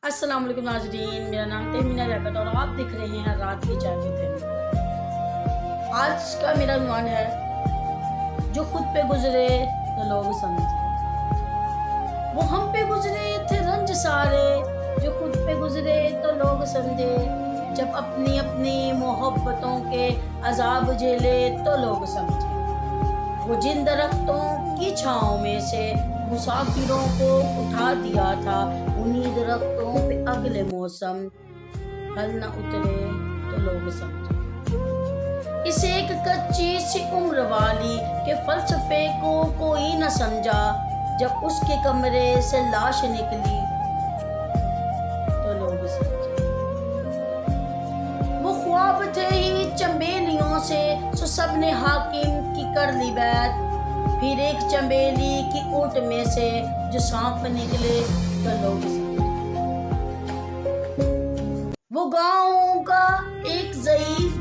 السلام علیکم ناظرین، میرا نام تہمینہ لیاقت اور آپ دیکھ رہے ہیں رات کی چائے پہ تہمینہ۔ آج کا میرا عنوان ہے جو خود پہ گزرے تو لوگ سمجھے۔ وہ ہم پہ گزرے تھے رنج سارے، جو خود پہ گزرے تو لوگ سمجھے۔ جب اپنی اپنی محبتوں کے عذاب جھیلے تو لوگ سمجھے۔ وہ جن درختوں کی چھاؤں میں سے مسافروں کو اٹھا دیا تھا، انہی درختوں پہ اگلے موسم پھل نہ اترے تو لوگ سمجھے۔ اس ایک کچی سی عمر والی کے فلسفے کو کوئی نہ سمجھا، جب اس کے کمرے سے لاش نکلی تو لوگ سمجھے۔ وہ خواب تھے ہی چنبیلیوں سے، سو سب نے حاکم کی کر لی بیعت۔ پھر ایک چنبیلی کی اونٹ میں سے جو سانپ نکلے تو لوگ سمجھے۔ وہ گاؤں کا ایک ضعیف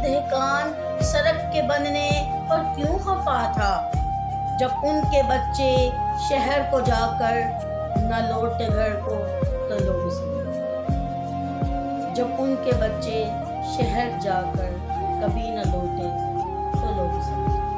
دہقان سڑک کے بننے پر کیوں خفا تھا، جب ان کے بچے شہر کو جا کر نہ لوٹے گھر کو تو لوگ سمجھے۔ جب ان کے بچے شہر جا کر کبھی نہ لوٹے تو لوگ سمجھے۔